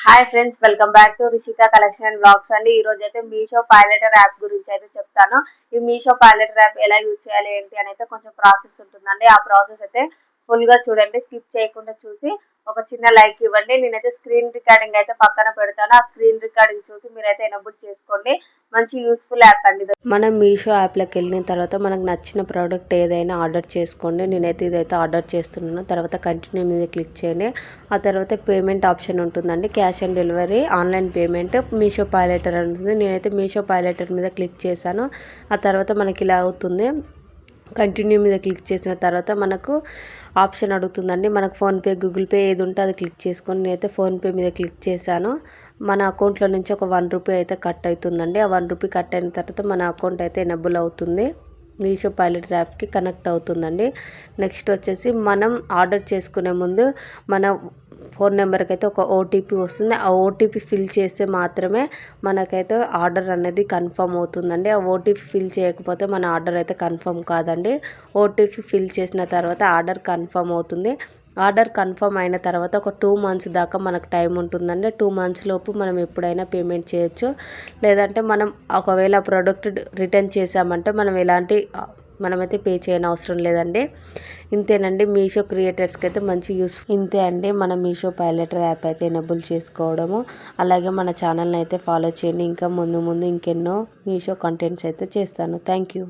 Hi friends, welcome back to Rishika collection and blogs అండి. ఈ రోజు అయితే మీషో పైలెటర్ యాప్ గురించి అయితే చెప్తాను. ఈ మీషో పైలెటర్ యాప్ ఎలా యూజ్ చేయాలి ఏంటి అని అయితే కొంచెం ప్రాసెస్ ఉంటుందండి. ఆ ప్రాసెస్ అయితే ఫుల్ గా చూడండి, స్కిప్ చేయకుండా చూసి ఒక చిన్న లైక్ ఇవ్వండి. నేనైతే స్క్రీన్ రికార్డింగ్ అయితే పక్కన పెడతాను. ఆ స్క్రీన్ రికార్డింగ్ చూసి మీరైతే ఎనబుల్ చేసుకోండి. మంచి యూస్ఫుల్ యాప్ అండి. మనం మీషో యాప్లోకి వెళ్ళిన తర్వాత మనకు నచ్చిన ప్రోడక్ట్ ఏదైనా ఆర్డర్ చేసుకోండి. నేనైతే ఇదైతే ఆర్డర్ చేస్తున్నాను. తర్వాత కంటిన్యూ మీద క్లిక్ చేయండి. ఆ తర్వాత పేమెంట్ ఆప్షన్ ఉంటుందండి. Cash on delivery, online payment, Meesho పైలెటర్ ఉంటుంది. నేనైతే మీషో పైలెటర్ మీద క్లిక్ చేశాను. ఆ తర్వాత మనకి ఇలా అవుతుంది. కంటిన్యూ మీద క్లిక్ చేసిన తర్వాత మనకు ఆప్షన్ అడుగుతుందండి. మనకు ఫోన్పే, గూగుల్ పే ఏది ఉంటే అది క్లిక్ చేసుకొని నేనైతే ఫోన్పే మీద క్లిక్ చేశాను. మన అకౌంట్లో నుంచి ఒక ₹1 అయితే కట్ అవుతుందండి. ఆ ₹1 కట్ అయిన తర్వాత మన అకౌంట్ అయితే ఎనేబుల్ అవుతుంది. మీషో పైలెటర్ యాప్కి కనెక్ట్ అవుతుందండి. నెక్స్ట్ వచ్చేసి మనం ఆర్డర్ చేసుకునే ముందు మన ఫోన్ నెంబర్కి అయితే ఒక ఓటీపీ వస్తుంది. ఆ ఓటీపీ ఫిల్ చేస్తే మాత్రమే మనకైతే ఆర్డర్ అనేది కన్ఫర్మ్ అవుతుందండి. ఆ ఓటీపీ ఫిల్ చేయకపోతే మన ఆర్డర్ అయితే కన్ఫర్మ్ కాదండి. ఓటీపీ ఫిల్ చేసిన తర్వాత ఆర్డర్ కన్ఫర్మ్ అవుతుంది. ఆర్డర్ కన్ఫర్మ్ అయిన తర్వాత ఒక 2 మంత్స్ దాకా మనకు టైం ఉంటుందండి. 2 మంత్స్ లోపు మనం ఎప్పుడైనా పేమెంట్ చేయొచ్చు. లేదంటే మనం ఒకవేళ ప్రోడక్ట్ రిటర్న్ చేసామంటే మనమైతే పే చేయని అవసరం లేదండి. ఇంతేనండి. మీషో క్రియేటర్స్కి అయితే మంచి ఇంతే అండి. మన మీషో పైలెటర్ యాప్ అయితే ఎనేబుల్ చేసుకోవడము. అలాగే మన ఛానల్ని అయితే ఫాలో చేయండి. ఇంకా ముందు ఇంకెన్నో మీషో కంటెంట్స్ అయితే చేస్తాను. Thank you.